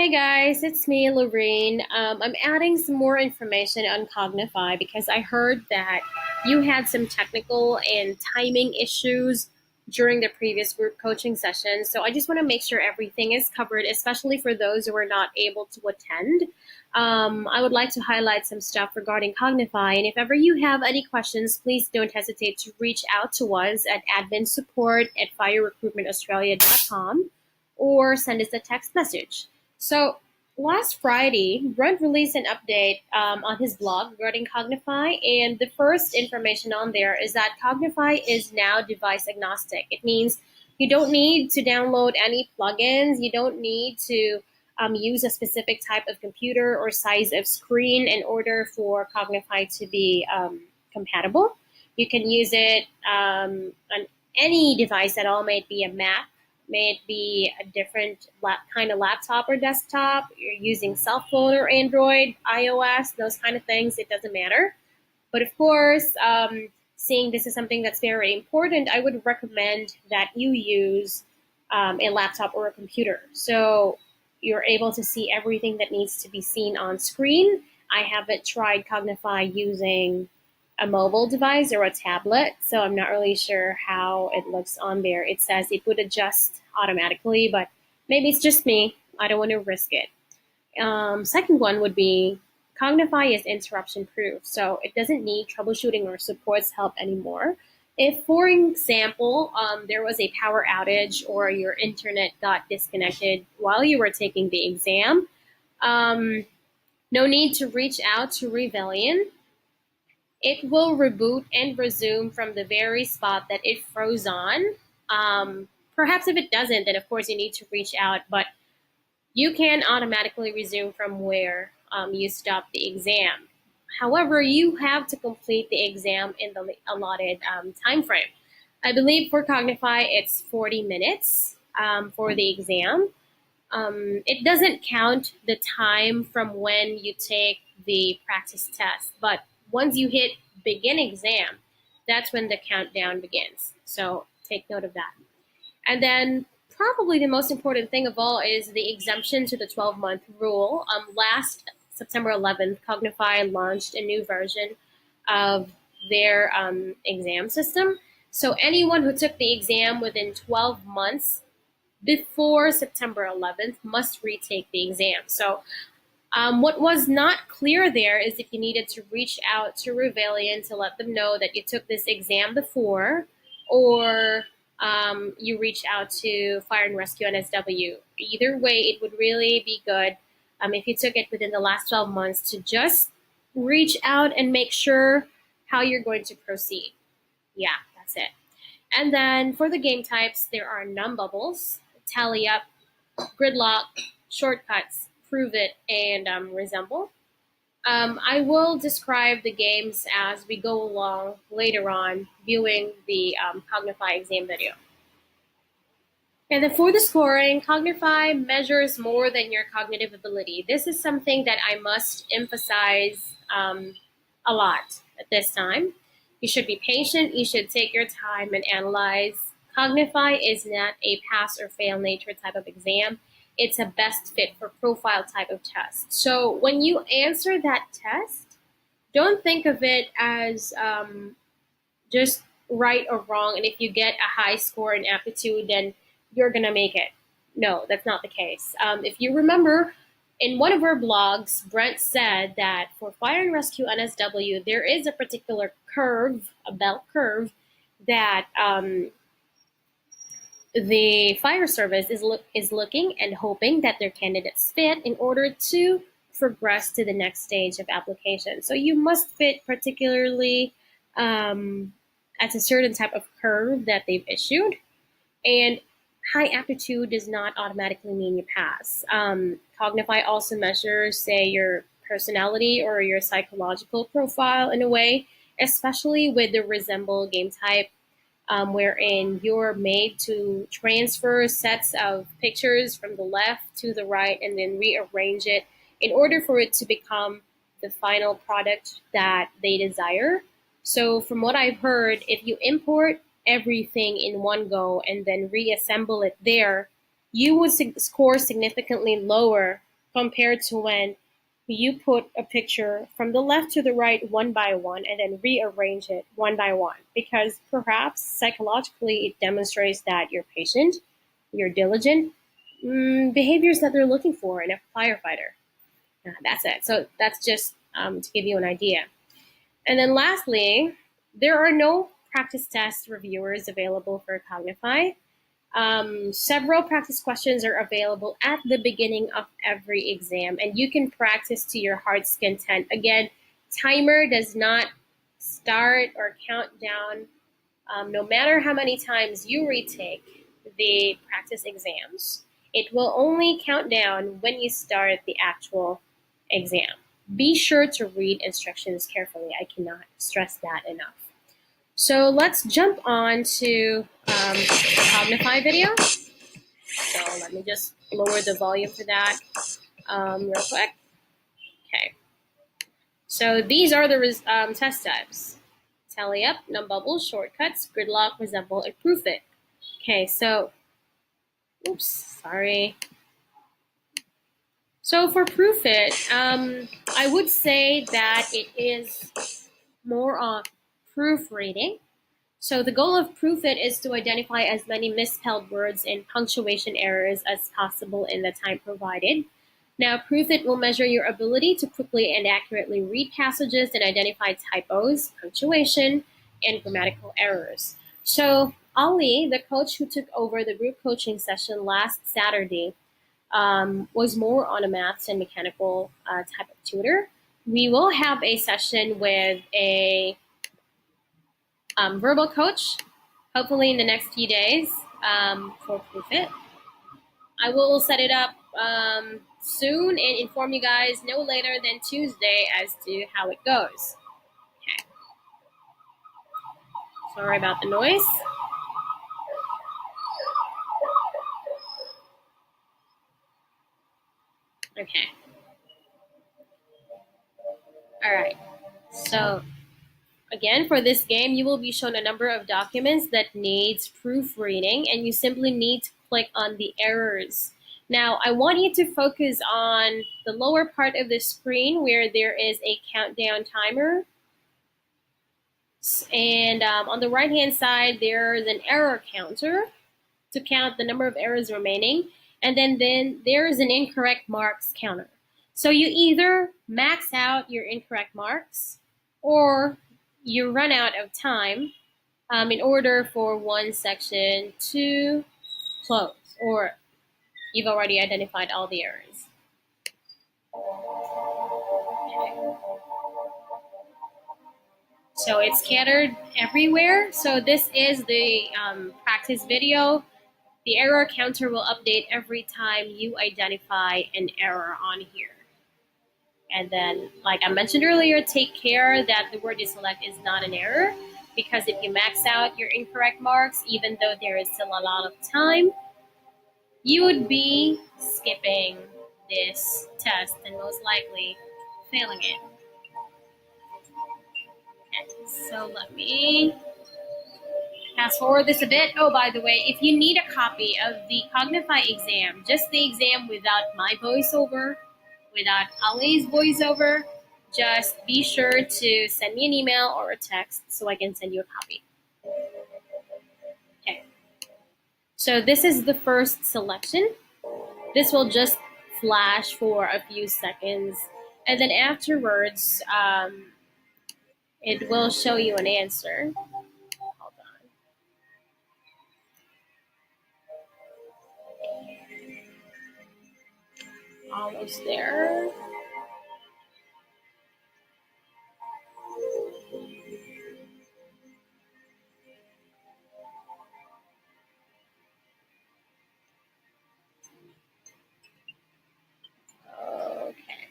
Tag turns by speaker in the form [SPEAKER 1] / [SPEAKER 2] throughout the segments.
[SPEAKER 1] Hey guys, it's me, Lorraine. I'm adding some more information on Cognify because I heard that you had some technical and timing issues during the previous group coaching session. So I just want to make sure everything is covered, especially for those who are not able to attend. I would like to highlight some stuff regarding Cognify, and if ever you have any questions, please don't hesitate to reach out to us at adminsupport@firerecruitmentaustralia.com or send us a text message. So last Friday, Brent released an update on his blog regarding Cognify, and the first information on there is that Cognify is now device agnostic. It means you don't need to download any plugins. You don't need to use a specific type of computer or size of screen in order for Cognify to be compatible. You can use it on any device at all, may it be a Mac, may it be a different kind of laptop or desktop, you're using cell phone or Android, iOS, those kind of things, it doesn't matter. But of course, seeing this is something that's very important, I would recommend that you use a laptop or a computer. So you're able to see everything that needs to be seen on screen. I haven't tried Cognify using a mobile device or a tablet, so I'm not really sure how it looks on there. It says it would adjust automatically, but maybe it's just me. I don't want to risk it. Second one would be Cognify is interruption proof, so it doesn't need troubleshooting or supports help anymore. If, for example, there was a power outage or your internet got disconnected while you were taking the exam, no need to reach out to Rebellion. It will reboot and resume from the very spot that it froze on. Perhaps if it doesn't, then of course you need to reach out, but you can automatically resume from where you stopped the exam. However, you have to complete the exam in the allotted time frame. I believe for Cognify, it's 40 minutes for the exam. It doesn't count the time from when you take the practice test, but once you hit begin exam, that's when the countdown begins. So take note of that. And then probably the most important thing of all is the exemption to the 12-month rule. Last September 11th, Cognify launched a new version of their exam system. So anyone who took the exam within 12 months before September 11th must retake the exam. So what was not clear there is if you needed to reach out to Revalian to let them know that you took this exam before, or you reach out to Fire and Rescue NSW. Either way, it would really be good if you took it within the last 12 months to just reach out and make sure how you're going to proceed. Yeah, that's it. And then for the game types, there are numb bubbles, tally up, gridlock, shortcuts, prove it, and resemble. I will describe the games as we go along later on viewing the Cognify exam video. And then for the scoring, Cognify measures more than your cognitive ability. This is something that I must emphasize a lot at this time. You should be patient. You should take your time and analyze. Cognify is not a pass or fail nature type of exam. It's a best fit for profile type of test. So when you answer that test, don't think of it as just right or wrong. And if you get a high score in aptitude, then you're going to make it. No, that's not the case. If you remember, in one of our blogs, Brent said that for Fire and Rescue NSW, there is a particular curve, a bell curve, that the fire service is looking and hoping that their candidates fit in order to progress to the next stage of application. So you must fit particularly at a certain type of curve that they've issued. And high aptitude does not automatically mean you pass. Cognify also measures, say, your personality or your psychological profile in a way, especially with the resemble game type, wherein you're made to transfer sets of pictures from the left to the right and then rearrange it in order for it to become the final product that they desire. So from what I've heard, if you import everything in one go and then reassemble it there, you would score significantly lower compared to when you put a picture from the left to the right one by one and then rearrange it one by one, because perhaps psychologically it demonstrates that you're patient, you're diligent, behaviors that they're looking for in a firefighter. That's it. So that's just to give you an idea. And then lastly, there are no practice test reviewers available for Cognify. Several practice questions are available at the beginning of every exam, and you can practice to your heart's content. Again, timer does not start or count down. No matter how many times you retake the practice exams, it will only count down when you start the actual exam. Be sure to read instructions carefully. I cannot stress that enough. So let's jump on to the Cognify video. So let me just lower the volume for that real quick. Okay. So these are the test types. Tally up, num bubbles, shortcuts, gridlock, resemble, and proof it. Okay, so, oops, sorry. So for proof it, I would say that it is more on proofreading. So the goal of proof it is to identify as many misspelled words and punctuation errors as possible in the time provided. Now, proof it will measure your ability to quickly and accurately read passages and identify typos, punctuation, and grammatical errors. So Ali, the coach who took over the group coaching session last Saturday, was more on a maths and mechanical type of tutor. We will have a session with a verbal coach, hopefully in the next few days for Proof It. I will set it up soon and inform you guys no later than Tuesday as to how it goes. Okay. Sorry about the noise. Okay. All right. So again, for this game, you will be shown a number of documents that needs proofreading, and you simply need to click on the errors. Now, I want you to focus on the lower part of the screen where there is a countdown timer. And on the right-hand side, there's an error counter to count the number of errors remaining. And then there is an incorrect marks counter. So you either max out your incorrect marks or you run out of time in order for one section to close, or you've already identified all the errors. Okay. So it's scattered everywhere. So this is the practice video. The error counter will update every time you identify an error on here. And then, like I mentioned earlier, take care that the word you select is not an error, because if you max out your incorrect marks, even though there is still a lot of time, you would be skipping this test and most likely failing it. Okay, so let me fast forward this a bit. Oh, by the way, if you need a copy of the Cognify exam, just the exam without my voiceover, without Ali's voiceover, just be sure to send me an email or a text so I can send you a copy. Okay. So this is the first selection. This will just flash for a few seconds, and then afterwards, it will show you an answer. Hold on. Almost there. Okay.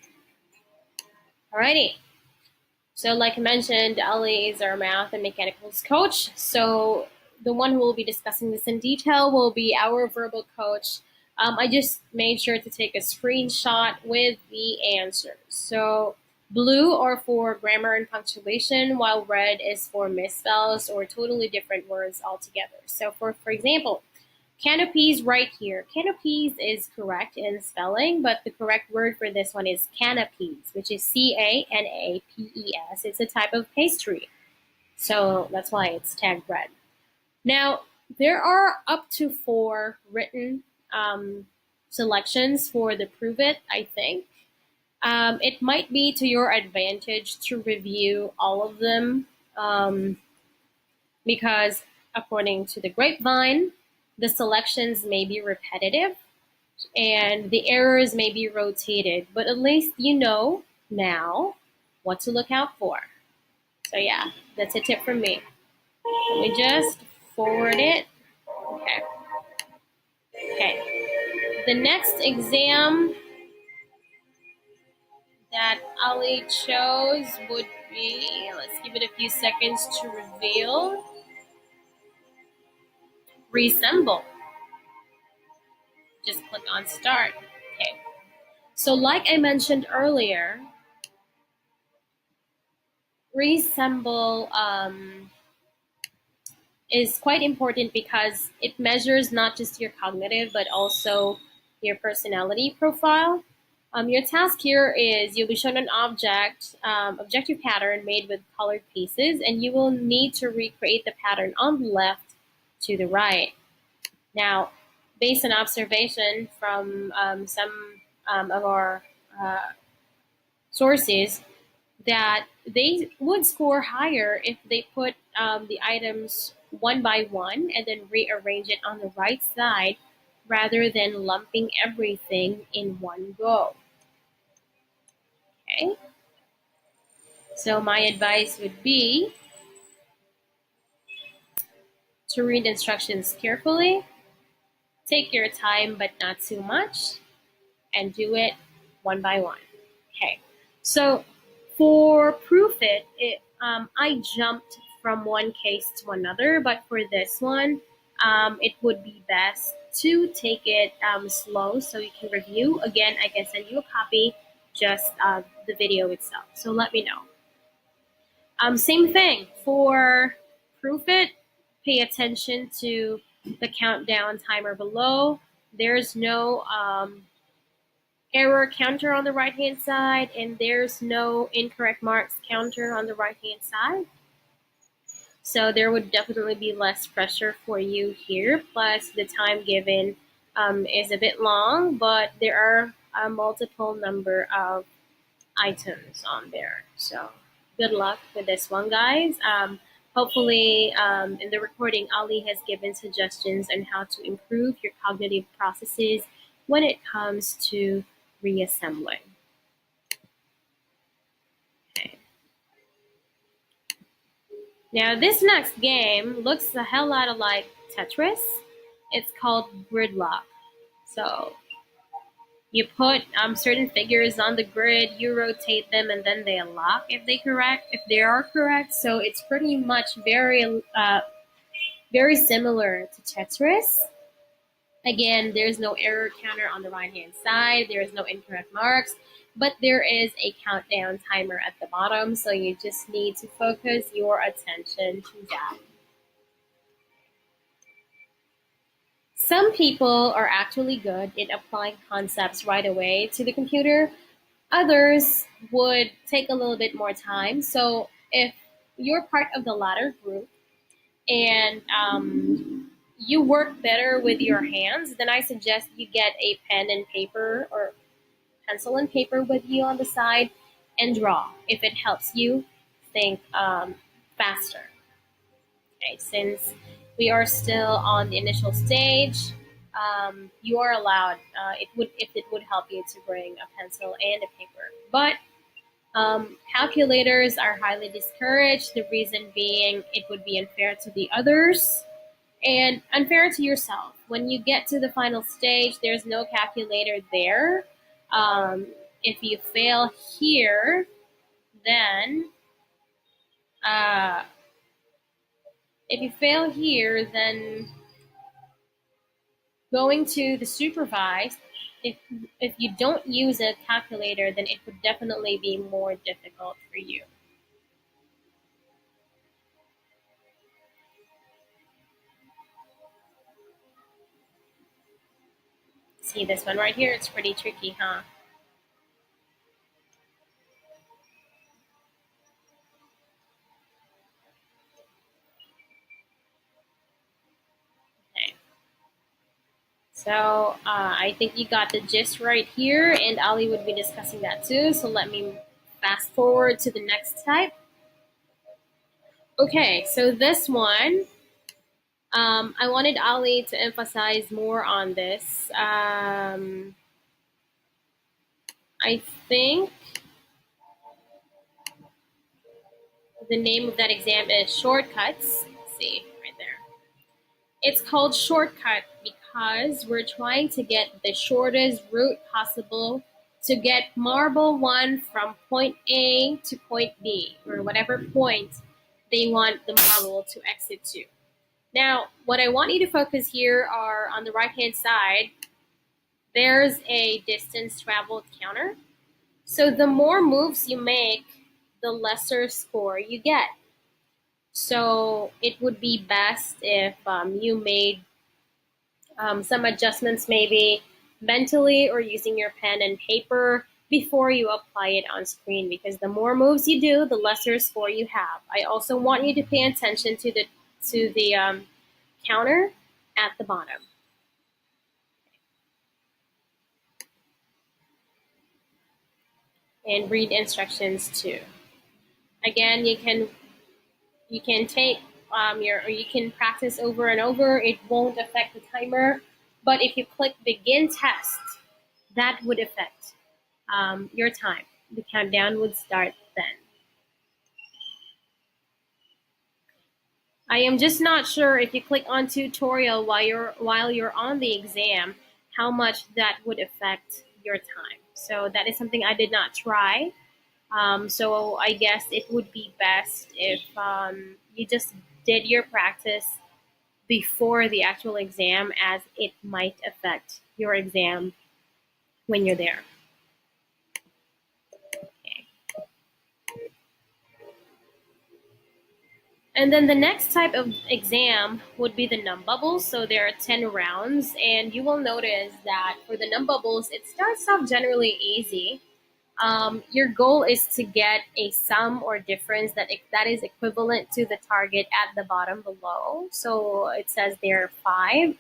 [SPEAKER 1] Alrighty. So like I mentioned, Ali is our math and mechanicals coach. So the one who will be discussing this in detail will be our verbal coach. I just made sure to take a screenshot with the answers. So blue are for grammar and punctuation, while red is for misspells or totally different words altogether. So for example, Canopies right here. Canopies is correct in spelling, but the correct word for this one is canapes, which is Canapes. It's a type of pastry. So that's why it's tagged red. Now, there are up to 4 written selections for the Prove It, I think. It might be to your advantage to review all of them because, according to the grapevine, the selections may be repetitive and the errors may be rotated, but at least you know now what to look out for. So, yeah, that's a tip from me. Let me just forward it. Okay. Okay. The next exam that Ali chose would be, let's give it a few seconds to reveal, resemble. Just click on start. Okay. So like I mentioned earlier, resemble is quite important because it measures not just your cognitive but also your personality profile. Your task here is you'll be shown an objective pattern made with colored pieces, and you will need to recreate the pattern on the left to the right. Now, based on observation from some of our sources, that they would score higher if they put the items one by one and then rearrange it on the right side rather than lumping everything in one go. Okay, so my advice would be to read instructions carefully, take your time but not too much, and do it one by one. Okay, so for Proof I jumped from one case to another, but for this one, it would be best to take it slow so you can review. Again, I can send you a copy, just the video itself. So let me know. Same thing for Proof It. Pay attention to the countdown timer below. There's no error counter on the right hand side, and there's no incorrect marks counter on the right hand side. So there would definitely be less pressure for you here. Plus, the time given is a bit long, but there are a multiple number of items on there. So good luck with this one, guys. Hopefully, in the recording, Ali has given suggestions on how to improve your cognitive processes when it comes to reassembling. Okay. Now, this next game looks a hell lot like Tetris. It's called Gridlock. So you put certain figures on the grid, you rotate them, and then they lock if they are correct. So it's pretty much very similar to Tetris. Again, there's no error counter on the right-hand side. There is no incorrect marks, but there is a countdown timer at the bottom. So you just need to focus your attention to that. Some people are actually good in applying concepts right away to the computer. Others would take a little bit more time. So if you're part of the latter group and you work better with your hands, then I suggest you get a pen and paper or pencil and paper with you on the side and draw if it helps you think faster. Okay, since we are still on the initial stage, you are allowed. If it would help you to bring a pencil and a paper, but calculators are highly discouraged. The reason being, it would be unfair to the others and unfair to yourself. When you get to the final stage, there's no calculator there. If you fail here, then going to the supervised, if you don't use a calculator, then it would definitely be more difficult for you. See this one right here? It's pretty tricky, huh? Okay. So I think you got the gist right here, and Ali would be discussing that too. So let me fast forward to the next type. Okay, so this one, I wanted Ali to emphasize more on this. I think the name of that exam is Shortcuts. Let's see, right there. It's called Shortcut because we're trying to get the shortest route possible to get marble one from point A to point B, or whatever point they want the marble to exit to. Now, what I want you to focus here are on the right-hand side, there's a distance traveled counter. So the more moves you make, the lesser score you get. So it would be best if you made some adjustments maybe mentally or using your pen and paper before you apply it on screen, because the more moves you do, the lesser score you have. I also want you to pay attention to the counter at the bottom. And read instructions too. Again, you can take or you can practice over and over. It won't affect the timer, but if you click begin test, that would affect your time. The countdown would start then. I am just not sure if you click on tutorial while you're on the exam, how much that would affect your time. So that is something I did not try. So I guess it would be best if you just did your practice before the actual exam, as it might affect your exam when you're there. Okay. And then the next type of exam would be the numb bubbles. So there are 10 rounds, and you will notice that for the numb bubbles, it starts off generally easy. Your goal is to get a sum or difference that is equivalent to the target at the bottom below. So it says there are 5.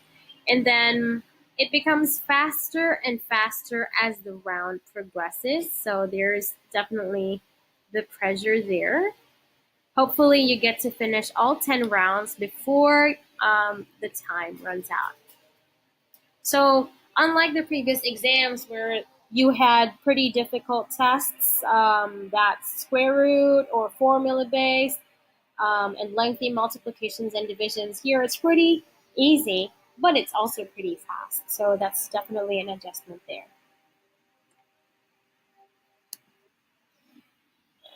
[SPEAKER 1] And then it becomes faster and faster as the round progresses. So there's definitely the pressure there. Hopefully you get to finish all 10 rounds before the time runs out. So unlike the previous exams where you had pretty difficult tests, that's square root or formula based, and lengthy multiplications and divisions, here it's pretty easy, but it's also pretty fast. So that's definitely an adjustment there.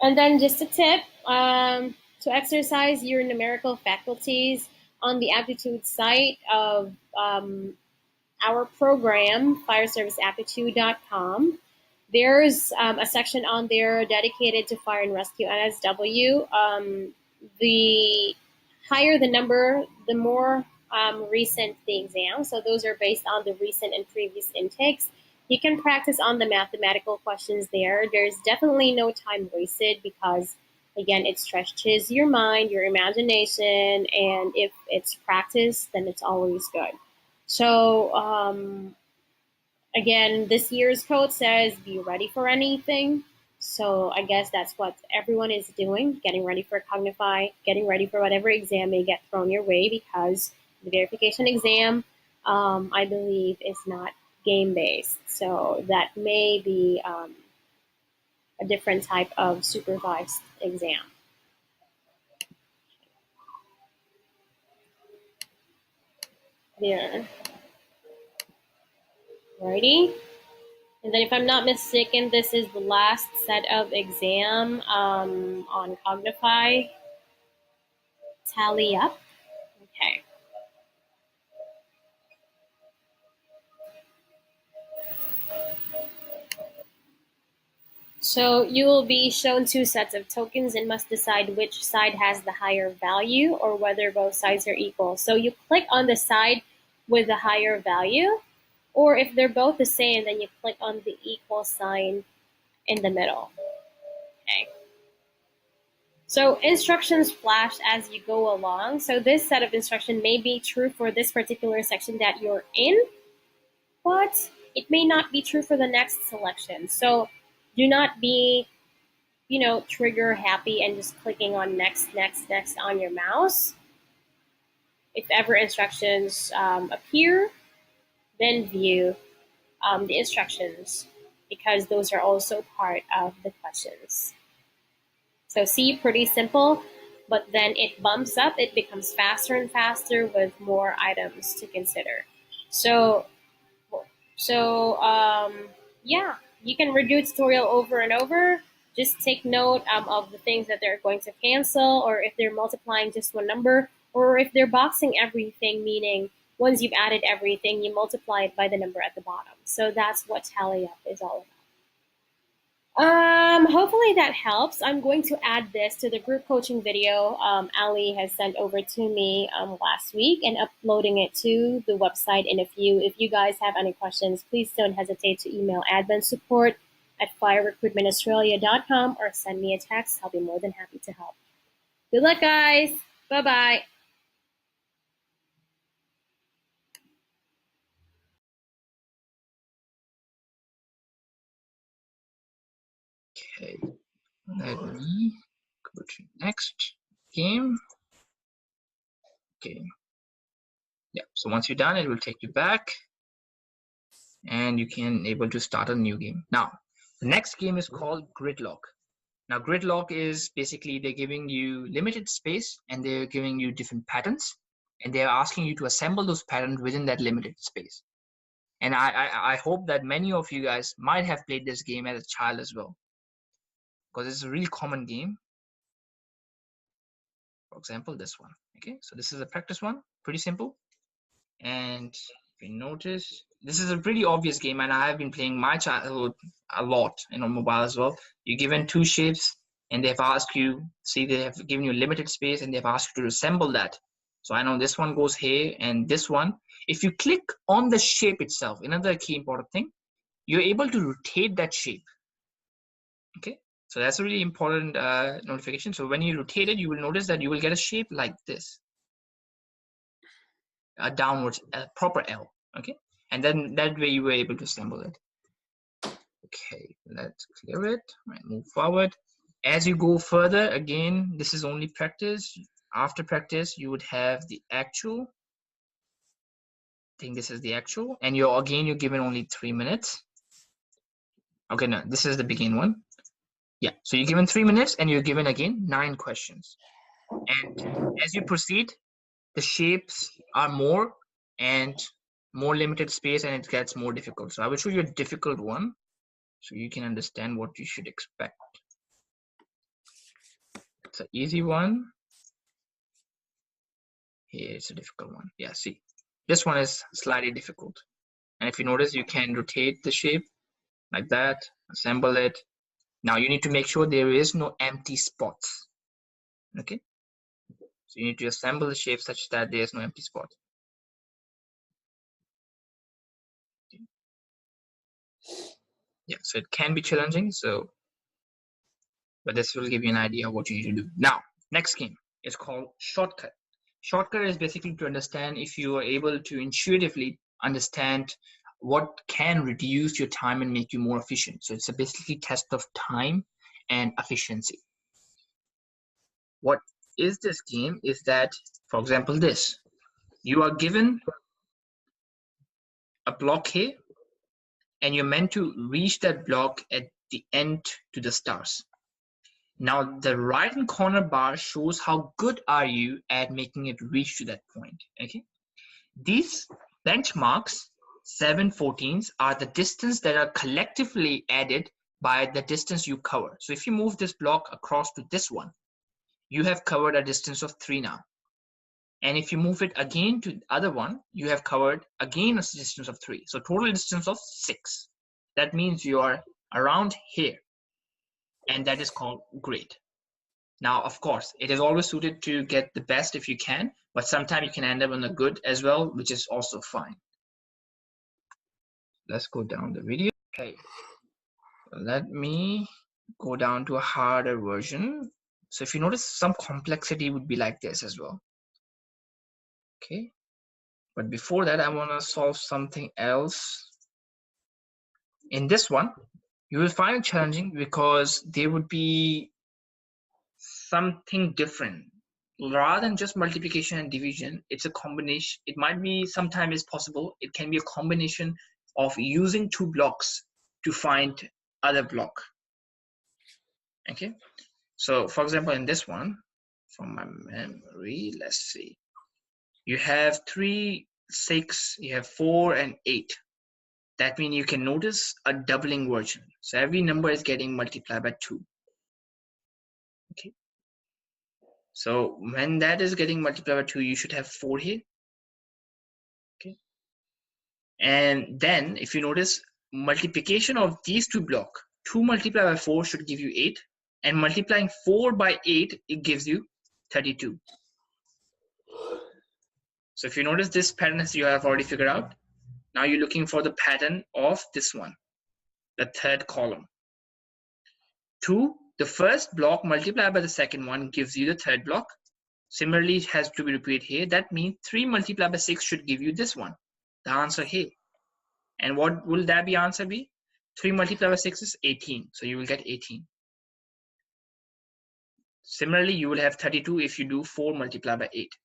[SPEAKER 1] And then just a tip, to exercise your numerical faculties on the aptitude site of our program, fireserviceaptitude.com. There's a section on there dedicated to fire and rescue NSW. The higher the number, the more recent the exam. So those are based on the recent and previous intakes. You can practice on the mathematical questions there. There's definitely no time wasted because, again, it stretches your mind, your imagination, and if it's practice, then it's always good. So, again, this year's code says be ready for anything. So I guess that's what everyone is doing, getting ready for Cognify, getting ready for whatever exam may get thrown your way, because the verification exam, I believe, is not game-based. So that may be a different type of supervised exam. There. Righty. And then if I'm not mistaken, this is the last set of exam on Cognify. Tally up. Okay. So you will be shown 2 sets of tokens and must decide which side has the higher value or whether both sides are equal. So you click on the side with the higher value, Or if they're both the same, then you click on the equal sign in the middle. Okay. So instructions flash as you go along. So this set of instruction may be true for this particular section that you're in, but it may not be true for the next selection. So do not be, trigger happy and just clicking on next, next, next on your mouse. If ever instructions appear, then view the instructions, because those are also part of the questions. So see, pretty simple, but then it bumps up, it becomes faster and faster with more items to consider. So, so yeah, you can redo tutorial over and over. Just take note of the things that they're going to cancel, or if they're multiplying just one number, or if they're boxing everything, meaning once you've added everything, you multiply it by the number at the bottom. So that's what tally up is all about. Hopefully that helps. I'm going to add this to the group coaching video Ali has sent over to me last week, and uploading it to the website in a few. If you guys have any questions, please don't hesitate to email adminsupport@firerecruitmentaustralia.com or send me a text. I'll be more than happy to help. Good luck, guys. Bye-bye.
[SPEAKER 2] Okay, let me go to next game. Okay, yeah, so once you're done, it will take you back and you can able to start a new game. Now, the next game is called Gridlock. Now, Gridlock is basically they're giving you limited space and they're giving you different patterns, and they're asking you to assemble those patterns within that limited space. And I hope that many of you guys might have played this game as a child as well, because it's a really common game. For example, this one. Okay, so this is a practice one, pretty simple. And if you notice, this is a pretty obvious game, and I have been playing my childhood a lot on mobile as well. You're given two shapes, and they've asked you, see, they have given you limited space, and they've asked you to assemble that. So I know this one goes here, and this one. If you click on the shape itself, another key important thing, you're able to rotate that shape. Okay, so that's a really important notification. So when you rotate it, you will notice that you will get a shape like this. A downwards, a proper L, okay, and then that way you were able to assemble it. Okay, let's clear it. Right, move forward. As you go further, again, this is only practice. After practice, you would have the actual. I think this is the actual, and you're given only 3 minutes. Okay, no, this is the begin one. Yeah, so you're given 3 minutes, and you're given again 9 questions. And as you proceed, the shapes are more and more limited space, and it gets more difficult. So I will show you a difficult one so you can understand what you should expect. It's an easy one. Here it's a difficult one. Yeah, see, this one is slightly difficult. And if you notice, you can rotate the shape like that, assemble it. Now you need to make sure there is no empty spots. Okay, so you need to assemble the shape such that there is no empty spot. Yeah, so it can be challenging, so but this will give you an idea of what you need to do. Now, next game is called Shortcut. Shortcut is basically to understand if you are able to intuitively understand what can reduce your time and make you more efficient. So it's a basically test of time and efficiency. What is this game is that, for example, this. You are given a block here, and you're meant to reach that block at the end to the stars. Now, the right-hand corner bar shows how good are you at making it reach to that point, okay? These benchmarks, 7/14s, are the distance that are collectively added by the distance you cover. So if you move this block across to this one, you have covered a distance of 3 now. And if you move it again to the other one, you have covered again a distance of 3. So total distance of 6. That means you are around here. And that is called great. Now, of course, it is always suited to get the best if you can, but sometimes you can end up on a good as well, which is also fine. let's go down the video. Okay, let me go down to a harder version. So if you notice, some complexity would be like this as well. Okay, but before that, I want to solve something else. In this one, you will find it challenging because there would be something different. Rather than just multiplication and division, it's a combination. It might be, sometimes it's possible, it can be a combination of using two blocks to find other block. Okay, so for example, in this one, from my memory, let's see, you have 3, 6, you have 4 and 8. That means you can notice a doubling version. So every number is getting multiplied by 2. Okay, so when that is getting multiplied by 2, you should have 4 here. Okay, and then if you notice, multiplication of these two blocks, 2 multiplied by 4 should give you 8, and multiplying 4 by 8, it gives you 32. So if you notice, this pattern as you have already figured out. Now you're looking for the pattern of this one, the third column. 2, the first block multiplied by the second one gives you the third block. Similarly, it has to be repeated here. That means 3 multiplied by 6 should give you this one, the answer here. And what will that be answer be? 3 multiplied by 6 is 18. So you will get 18. Similarly, you will have 32 if you do 4 multiplied by 8.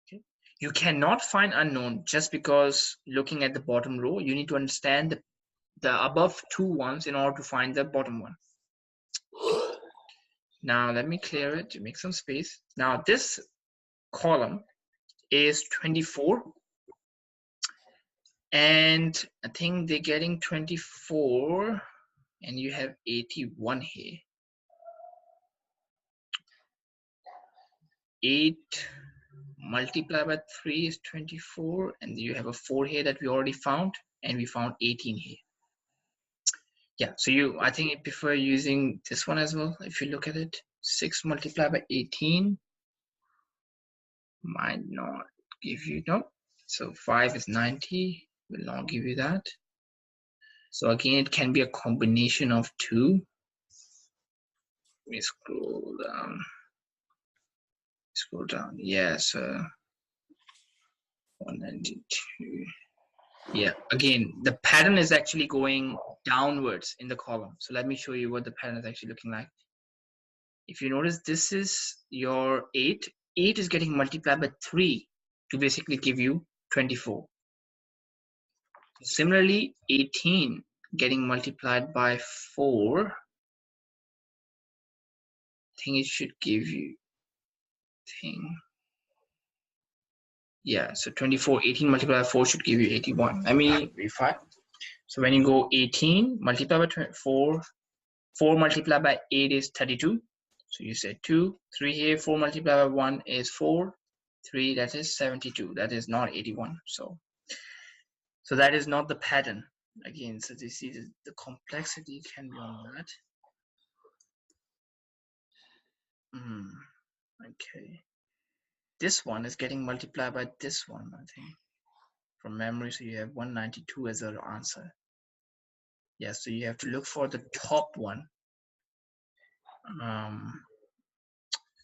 [SPEAKER 2] Okay. You cannot find unknown just because looking at the bottom row. You need to understand the above two ones in order to find the bottom one. Now let me clear it to make some space. Now this column is 24, and I think they're getting 24, and you have 81 here. 8 multiplied by 3 is 24, and you have a 4 here that we already found, and we found 18 here. Yeah, so I think I prefer using this one as well. If you look at it, 6 multiplied by 18 might not give you, no. So 5 is 90, will not give you that. So again, it can be a combination of 2. Let me scroll down. Yes, 192. Yeah, again, the pattern is actually going downwards in the column. So let me show you what the pattern is actually looking like. If you notice, this is your 8. 8 is getting multiplied by 3 to basically give you 24. Similarly, 18 getting multiplied by 4. I think it should give you, yeah, so 24, 18 multiplied by 4 should give you 81. I mean, refine. So when you go 18 multiplied by 24, 4 multiplied by 8 is 32. So you say 2, 3 here, 4 multiplied by 1 is 4, 3, that is 72. That is not 81. So that is not the pattern. Again, so you see the complexity can be on that. Okay. This one is getting multiplied by this one, I think, from memory. So you have 192 as an answer. Yeah, so you have to look for the top one.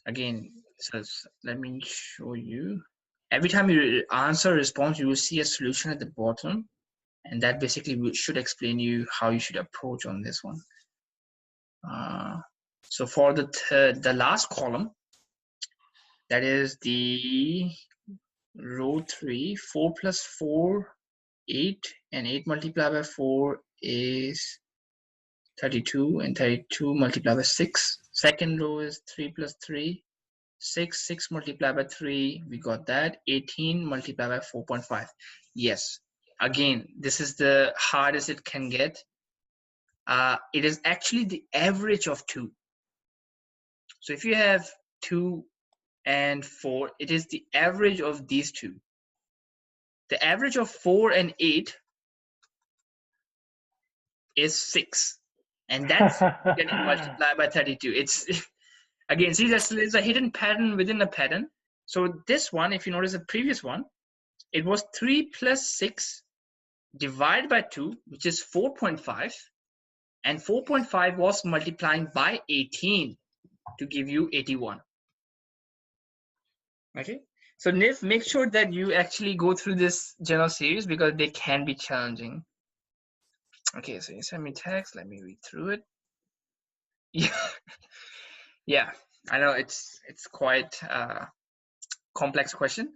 [SPEAKER 2] Again, so let me show you. Every time you answer a response, you will see a solution at the bottom, and that basically should explain you how you should approach on this one. So for the last column, that is the row 3, 4 plus 4, 8, and 8 multiplied by 4 is 32, and 32 multiplied by 6. Second row is 3 plus 3, 6, 6 multiplied by 3, we got that. 18 multiplied by 4.5. Yes, again, this is the hardest it can get. It is actually the average of 2. So if you have 2 and 4, it is the average of these two. The average of 4 and 8 is 6, and that's getting multiplied by 32. It's again, see, there's a hidden pattern within a pattern. So this one, if you notice the previous one, it was 3 plus 6 divide by 2, which is 4.5, and 4.5 was multiplying by 18 to give you 81. Okay, so Nif, make sure that you actually go through this general series because they can be challenging. Okay, so you send me text, let me read through it. Yeah, yeah, I know it's quite a complex question.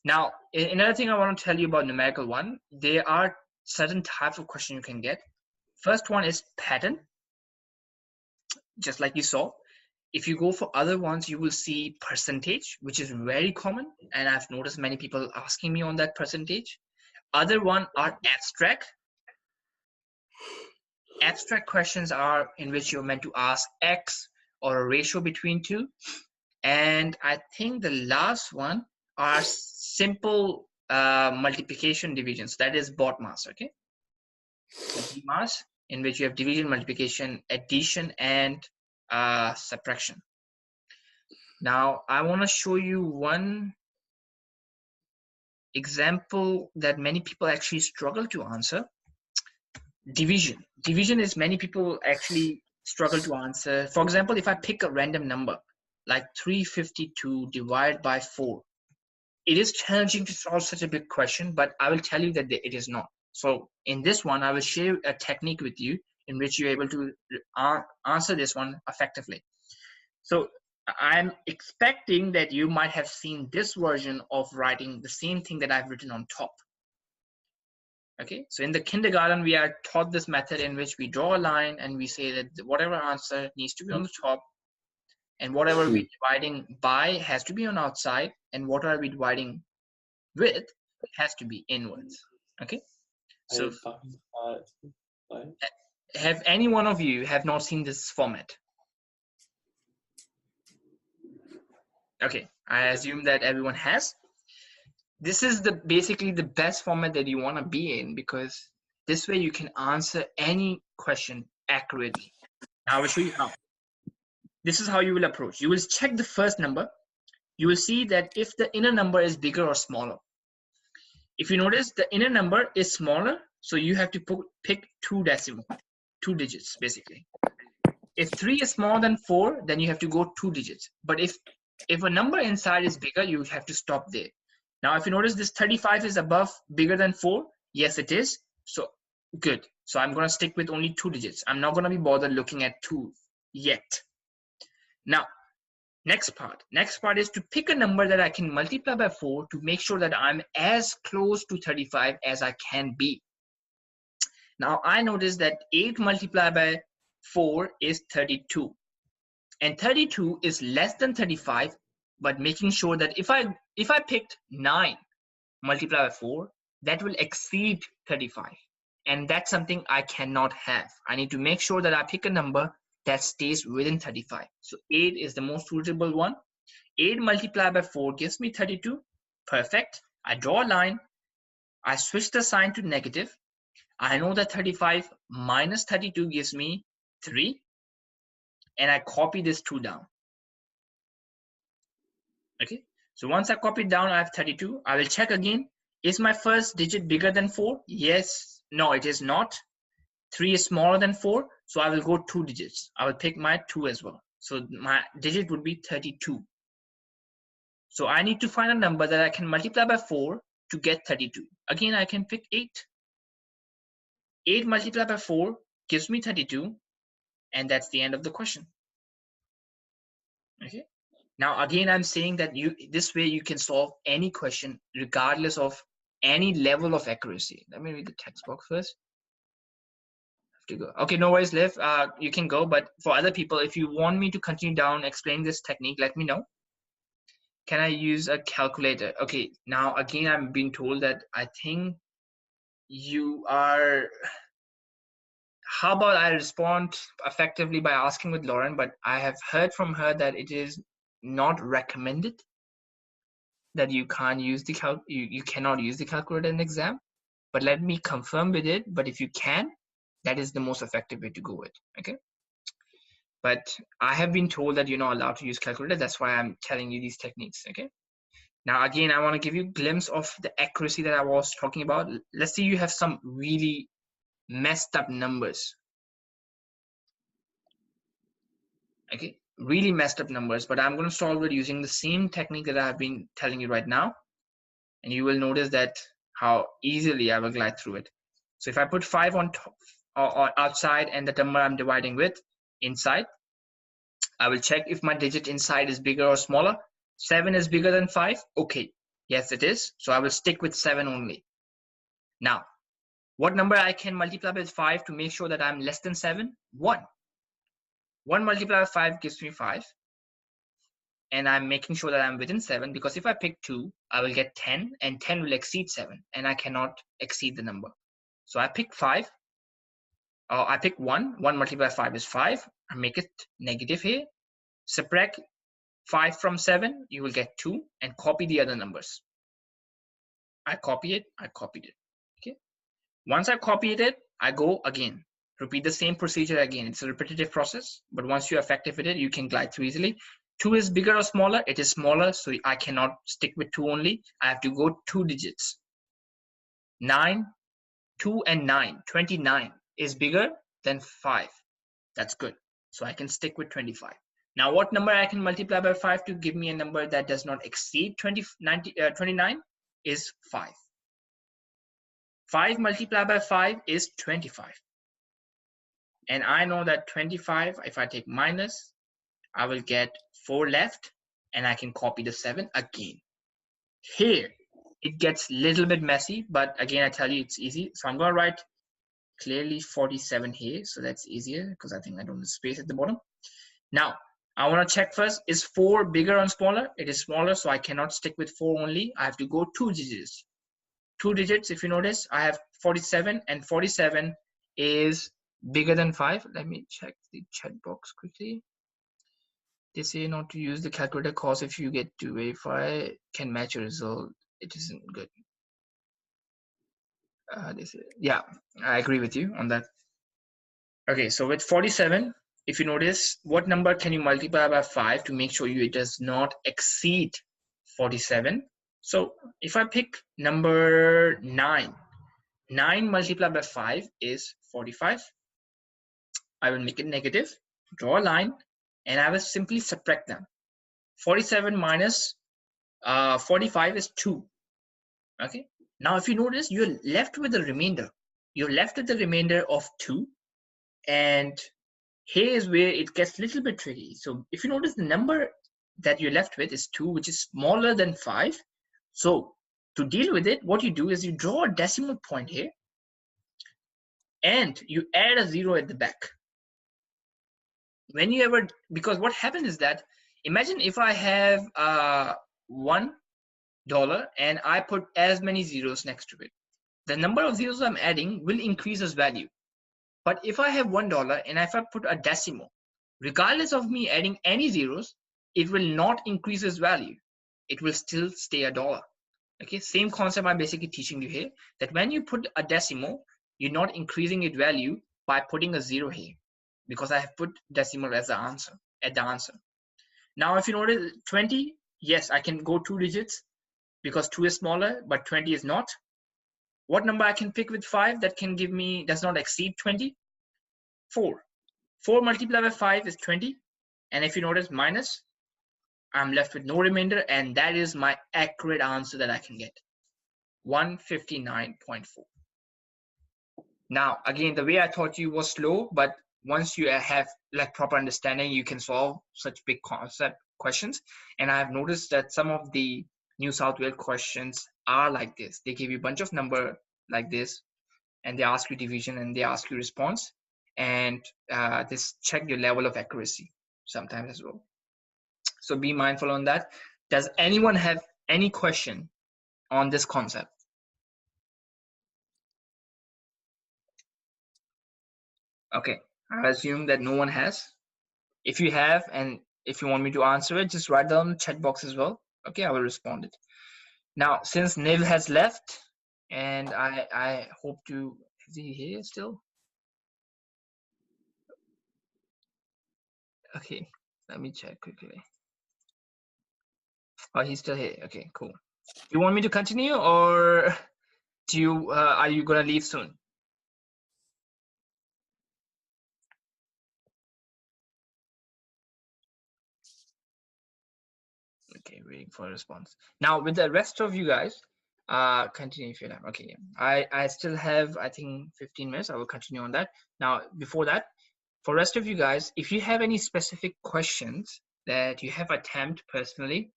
[SPEAKER 2] Now, another thing I want to tell you about numerical 1, there are certain types of question you can get. First one is pattern, just like you saw. If you go for other ones, you will see percentage, which is very common, and I've noticed many people asking me on that percentage. Other one are abstract. Abstract questions are in which you're meant to ask X or a ratio between 2. And I think the last one are simple multiplication divisions. That is BODMAS, okay? BODMAS, in which you have division, multiplication, addition, and subtraction. Now, I want to show you one example that many people actually struggle to answer. Division. Division is many people actually struggle to answer. For example, if I pick a random number, like 352 divided by 4, it is challenging to solve such a big question, but I will tell you that it is not. So in this one, I will share a technique with you in which you're able to answer this one effectively. So I'm expecting that you might have seen this version of writing the same thing that I've written on top. Okay, so in the kindergarten, we are taught this method in which we draw a line and we say that whatever answer needs to be on the top, and whatever we're dividing by has to be on outside, and whatever we're dividing with has to be inwards. Okay, so have any one of you have not seen this format? Okay, I assume that everyone has. This is basically the best format that you want to be in, because this way you can answer any question accurately. Now I will show you how. This is how you will approach. You will check the first number. You will see that if the inner number is bigger or smaller. If you notice, the inner number is smaller, so you have to pick 2 digits basically. If 3 is smaller than 4, then you have to go 2 digits. But if a number inside is bigger, you have to stop there. Now, if you notice, this 35 is bigger than 4. Yes, it is. So good. So I'm going to stick with only 2 digits. I'm not going to be bothered looking at 2 yet. Now, next part is to pick a number that I can multiply by 4 to make sure that I'm as close to 35 as I can be. Now, I noticed that 8 multiplied by 4 is 32. And 32 is less than 35, but making sure that if I picked 9 multiplied by 4, that will exceed 35. And that's something I cannot have. I need to make sure that I pick a number that stays within 35. So 8 is the most suitable one. 8 multiplied by 4 gives me 32. Perfect. I draw a line. I switch the sign to negative. I know that 35 minus 32 gives me 3. And I copy this 2 down. Okay. So once I copy it down, I have 32. I will check again. Is my first digit bigger than 4? Yes. No, it is not. 3 is smaller than 4. So I will go 2 digits. I will pick my 2 as well. So my digit would be 32. So I need to find a number that I can multiply by 4 to get 32. Again, I can pick 8. 8 multiplied by 4 gives me 32. And that's the end of the question. Okay. Now, again, I'm saying that this way you can solve any question regardless of any level of accuracy. Let me read the text box first. To go. Okay, no worries, Liv. You can go, but for other people, if you want me to continue down explaining this technique, let me know. Can I use a calculator? Okay, now again, I'm being told that I think you are. How about I respond effectively by asking with Lauren, but I have heard from her that it is not recommended that you can't use the you cannot use the calculator in exam. But let me confirm with it. But if you can, that is the most effective way to go with. Okay. But I have been told that you're not allowed to use calculator. That's why I'm telling you these techniques. Okay. Now, again, I want to give you a glimpse of the accuracy that I was talking about. Let's say you have some really messed up numbers. Okay, really messed up numbers, but I'm going to solve it using the same technique that I've been telling you right now. And you will notice that how easily I will glide through it. So if I put 5 on top or outside and the number I'm dividing with inside, I will check if my digit inside is bigger or smaller. 7 is bigger than 5. Okay, yes it is. So I will stick with 7 only. Now, what number I can multiply with 5 to make sure that I'm less than 7? 1. 1 multiplied by 5 gives me 5. And I'm making sure that I'm within 7, because if I pick 2, I will get 10, and 10 will exceed 7, and I cannot exceed the number. So I pick 5, or I pick 1. 1 multiplied by 5 is 5. I make it negative here. Subtract 5 from 7, you will get 2, and copy the other numbers. I copy it, I copied it. Okay. Once I copied it, I go again. Repeat the same procedure again. It's a repetitive process, but once you're effective with it, you can glide through easily. 2 is bigger or smaller? It is smaller, so I cannot stick with 2 only. I have to go 2 digits. 9, 2 and 9, 29 is bigger than 5. That's good. So I can stick with 25. Now, what number I can multiply by 5 to give me a number that does not exceed 29 is 5. 5 multiplied by 5 is 25. And I know that 25, if I take minus, I will get 4 left, and I can copy the 7 again. Here, it gets a little bit messy, but again, I tell you it's easy. So I'm going to write clearly 47 here, so that's easier because I think I don't have space at the bottom. Now, I want to check first, is 4 bigger or smaller? It is smaller, so I cannot stick with 4 only. I have to go 2 digits. 2 digits, if you notice, I have 47, and 47 is bigger than 5. Let me check the chat box quickly. They say not to use the calculator cause if you get to verify can match your result, it isn't good. They say, yeah, I agree with you on that. Okay, so with 47, if you notice, what number can you multiply by 5 to make sure it does not exceed 47? So if I pick number 9, 9 multiplied by 5 is 45. I will make it negative, draw a line, and I will simply subtract them. 47 minus 45 is 2. Okay. Now, if you notice, you're left with the remainder. You're left with the remainder of 2. And here is where it gets a little bit tricky. So if you notice, the number that you're left with is 2, which is smaller than 5. So to deal with it, what you do is you draw a decimal point here, and you add a 0 at the back. When you ever, because what happens is that, imagine if I have $1 and I put as many zeros next to it. The number of zeros I'm adding will increase its value. But if I have $1 and if I put a decimal, regardless of me adding any zeros, it will not increase its value. It will still stay $1. Okay, same concept I'm basically teaching you here, that when you put a decimal, you're not increasing its value by putting a 0 here, because I have put decimal as the answer, at the answer. Now, if you notice 20, yes, I can go 2 digits because 2 is smaller, but 20 is not. What number I can pick with 5 that can give me, does not exceed 20? 4. 4 multiplied by 5 is 20. And if you notice minus, I'm left with no remainder, and that is my accurate answer that I can get. 159.4. Now, again, the way I taught you was slow, but once you have like proper understanding, you can solve such big concept questions. And I have noticed that some of the New South Wales questions are like this. They give you a bunch of number like this, and they ask you division, and they ask you response, and this check your level of accuracy sometimes as well. So be mindful on that. Does anyone have any question on this concept? Okay, I assume that no one has. If you have, and if you want me to answer it, just write down the chat box as well. Okay, I will respond it. Now, since Neil has left, and I hope to, is he here still? Okay, let me check quickly. Oh, he's still here. Okay, cool. You want me to continue, or do you are you gonna leave soon? Okay, waiting for a response. Now with the rest of you guys, continue if you like. Okay, yeah. I still have, I think, 15 minutes. I will continue on that. Now before that, for rest of you guys, if you have any specific questions that you have attempted personally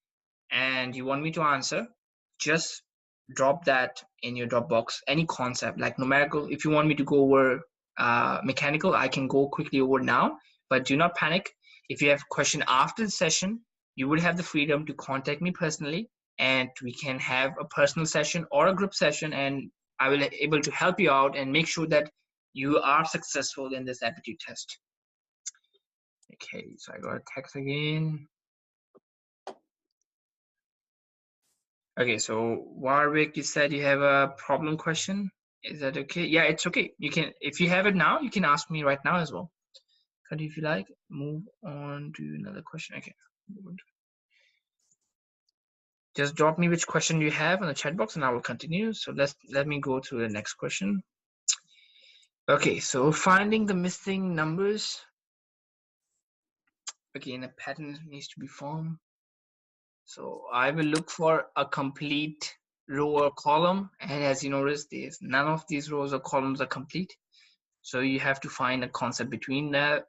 [SPEAKER 2] and you want me to answer, just drop that in your Dropbox. Any concept like numerical, if you want me to go over mechanical, I can go quickly over now, but do not panic. If you have a question after the session, you will have the freedom to contact me personally, and we can have a personal session or a group session, and I will be able to help you out and make sure that you are successful in this aptitude test. Okay, so I got a text again. Okay, so Warwick, you said you have a problem question. Is that okay? Yeah, it's okay. You can, if you have it now, you can ask me right now as well. But if you like, move on to another question. Okay. Just drop me which question you have in the chat box and I will continue. So let me go to the next question. Okay, so finding the missing numbers. Again, a pattern needs to be formed. So I will look for a complete row or column, and as you notice, there's none of these rows or columns are complete. So you have to find a concept between that.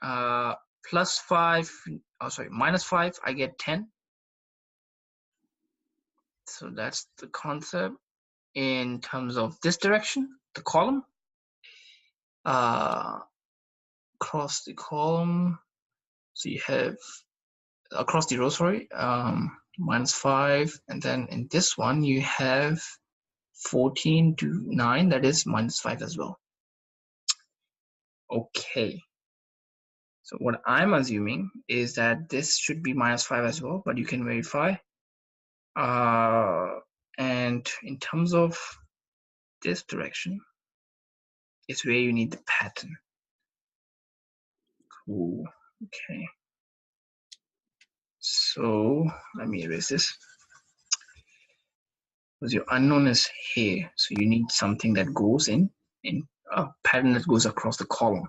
[SPEAKER 2] Minus 5, I get 10. So that's the concept. In terms of this direction, the column, across the column, so you have across the row, sorry, minus 5, and then in this one you have 14 to 9, that is minus 5 as well. Okay, so what I'm assuming is that this should be minus 5 as well, but you can verify. And in terms of this direction, it's where you need the pattern. Cool. Okay. So let me erase this. Because your unknown is here, so you need something that goes in a pattern that goes across the column.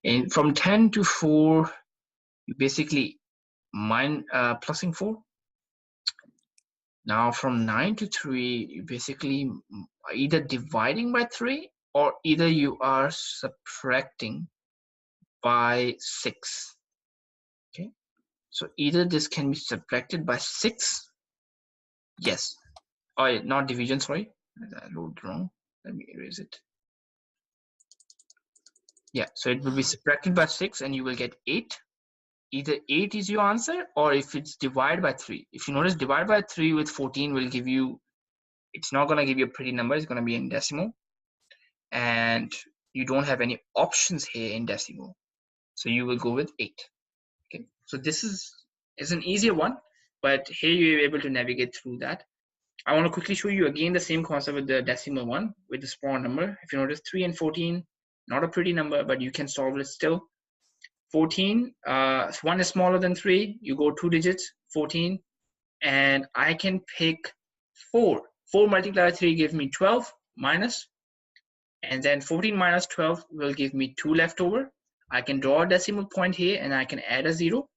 [SPEAKER 2] And from 10 to 4, you basically plusing 4. Now from 9 to 3, you basically either dividing by 3 or either you are subtracting by 6. Okay, so either this can be subtracted by 6. Yes. Oh, not division, sorry. I wrote wrong. Let me erase it. Yeah, so it will be subtracted by 6 and you will get 8. Either 8 is your answer, or if it's divided by 3. If you notice, divide by 3 with 14 will give you, it's not going to give you a pretty number, it's going to be in decimal. And you don't have any options here in decimal. So you will go with 8. Okay, so this is an easier one, but here you're able to navigate through that. I want to quickly show you again the same concept with the decimal one, with the small number. If you notice, 3 and 14, not a pretty number, but you can solve it still. 14, if 1 is smaller than 3, you go 2 digits, 14, and I can pick 4. 4 multiplied by 3 gives me 12 minus, and then 14 minus 12 will give me 2 left over. I can draw a decimal point here and I can add a 0.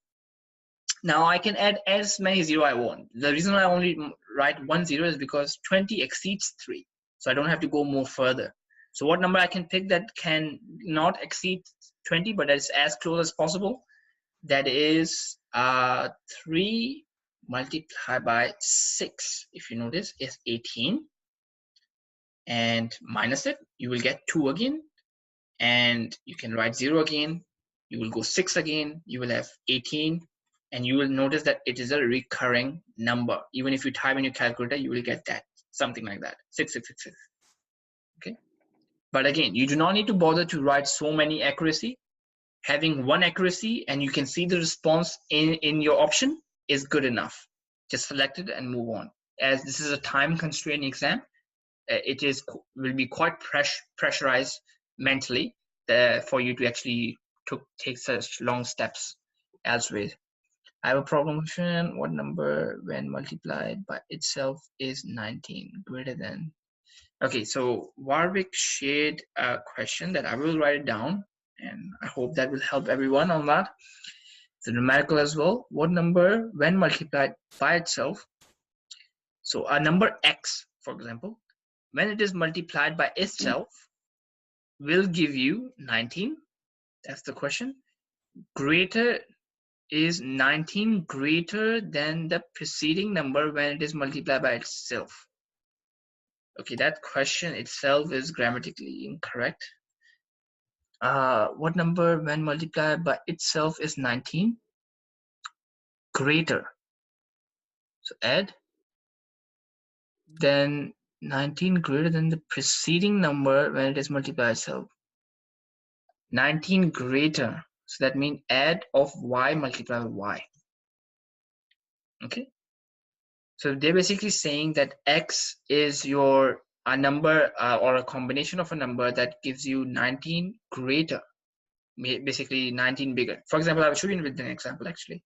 [SPEAKER 2] Now I can add as many 0 I want. The reason I only write 1 0 is because 20 exceeds 3. So I don't have to go more further. So what number I can pick that can not exceed 20, but is as close as possible? That is 3 multiplied by 6. If you notice, is 18. And minus it, you will get 2 again. And you can write 0 again. You will go 6 again. You will have 18. And you will notice that it is a recurring number. Even if you type in your calculator, you will get that, something like that, 6666. Okay. But again, you do not need to bother to write so many accuracy. Having one accuracy and you can see the response in your option is good enough. Just select it and move on. As this is a time constrained exam, it will be quite pressurized mentally for you to actually take such long steps elsewhere. I have a problem question. What number when multiplied by itself is 19 greater than? Okay, so Warwick shared a question that I will write it down, and I hope that will help everyone on that. The numerical as well. What number when multiplied by itself? So a number x, for example, when it is multiplied by itself, will give you 19. That's the question. Greater is 19 greater than the preceding number when it is multiplied by itself? Okay, that question itself is grammatically incorrect. What number when multiplied by itself is 19? Greater. So add. Then 19 greater than the preceding number when it is multiplied by itself. 19 greater. So that means add of y multiplied by y. Okay. So they're basically saying that x is a number or a combination of a number that gives you 19 greater, basically 19 bigger. For example, I will show you with an example actually.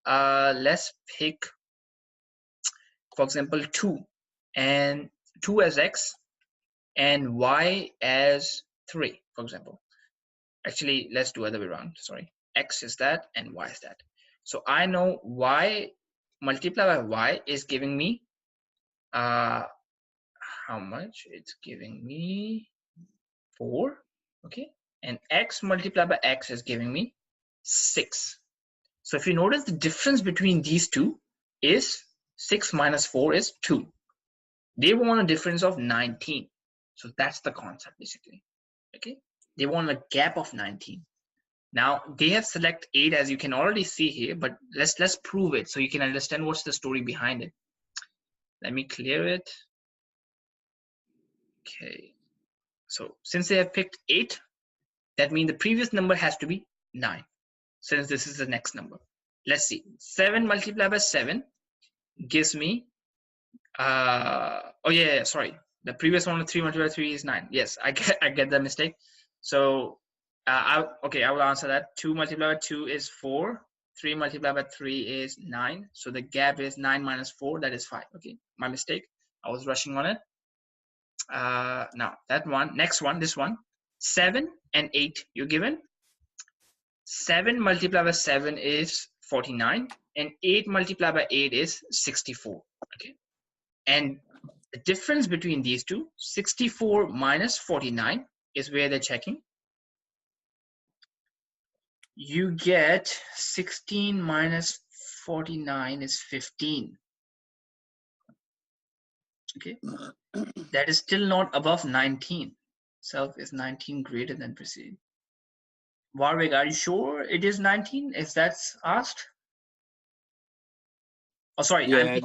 [SPEAKER 2] Let's pick, for example, 2 and 2 as x and y as 3, for example. Actually, let's do other way around. Sorry, x is that and y is that. So I know y multiplied by y is giving me how much? It's giving me 4. Okay, and x multiplied by x is giving me 6. So if you notice, the difference between these two is 6 minus 4 is 2. They want a difference of 19. So that's the concept basically. Okay, they want a gap of 19. Now they have select 8 as you can already see here, but let's prove it so you can understand what's the story behind it. Let me clear it. Okay, so since they have picked 8, that means the previous number has to be 9, since this is the next number. Let's see. 7 multiplied by 7 gives me sorry, the previous one, 3 multiplied by 3 is 9. Yes, I get the mistake. So I will answer that. 2 multiplied by 2 is 4. 3 multiplied by 3 is 9. So the gap is 9 minus 4, that is 5. Okay, my mistake, I was rushing on it. Now that one, next one, this one, 7 and 8 you're given. 7 multiplied by 7 is 49 and 8 multiplied by 8 is 64. Okay, and the difference between these two, 64 minus 49, is where they're checking. You get 16 minus 49 is 15. Okay, that is still not above 19. Self is 19 greater than preceding. Warwick, are you sure it is 19 if that's asked? Oh, sorry.
[SPEAKER 3] Yeah,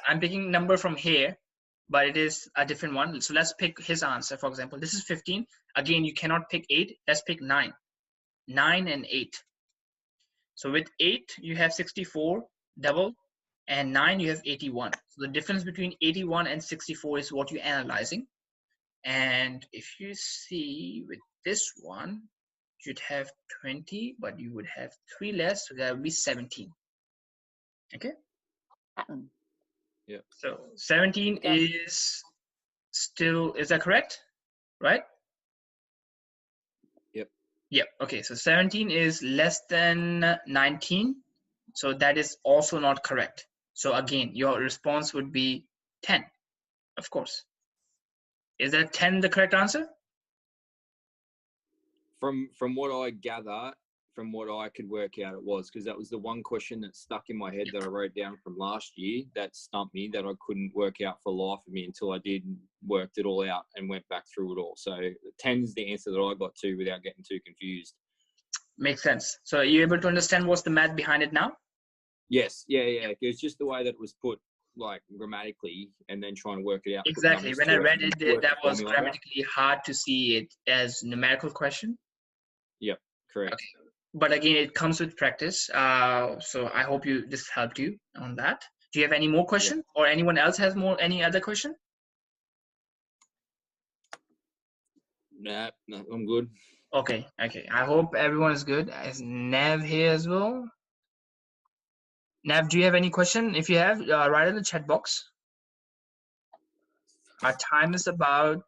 [SPEAKER 2] I'm picking number from here, but it is a different one. So let's pick his answer. For example, this is 15. Again, you cannot pick 8. Let's pick 9. 9 and 8. So with 8, you have 64, double, and 9, you have 81. So the difference between 81 and 64 is what you're analyzing. And if you see with this one, you'd have 20, but you would have 3 less, so that would be 17. Okay?
[SPEAKER 3] Yeah.
[SPEAKER 2] So 17 is still, is that correct? Right? Yep. Okay, so 17 is less than 19. So that is also not correct. So again, your response would be 10, of course. Is that 10 the correct answer?
[SPEAKER 3] From what I gather, from what I could work out, it was, because that was the one question that stuck in my head that I wrote down from last year that stumped me, that I couldn't work out for life of me until I did worked it all out and went back through it all. So 10 is the answer that I got to without getting too confused.
[SPEAKER 2] Makes sense. So are you able to understand what's the math behind it now?
[SPEAKER 3] Yes. Yeah. It's just the way that it was put, like grammatically, and then trying to work it out.
[SPEAKER 2] Exactly. When I read it, that was grammatically hard to see it as numerical question.
[SPEAKER 3] Yep, correct.
[SPEAKER 2] Okay. But again, it comes with practice. So I hope this helped you on that. Do you have any more questions, or anyone else has any other question?
[SPEAKER 3] Nah, I'm good.
[SPEAKER 2] Okay. I hope everyone is good. Is Nev here as well? Nav, do you have any question? If you have, write in the chat box. Our time is about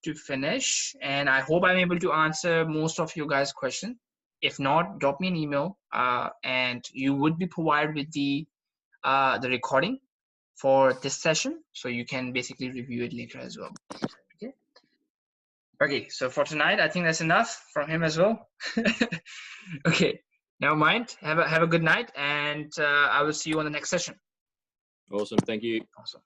[SPEAKER 2] to finish, and I hope I'm able to answer most of you guys' questions. If not, drop me an email, and you would be provided with the recording for this session, so you can basically review it later as well. Okay. Okay. So for tonight, I think that's enough from him as well. Okay. Never mind. Have a good night, and I will see you on the next session.
[SPEAKER 3] Awesome. Thank you.
[SPEAKER 2] Awesome.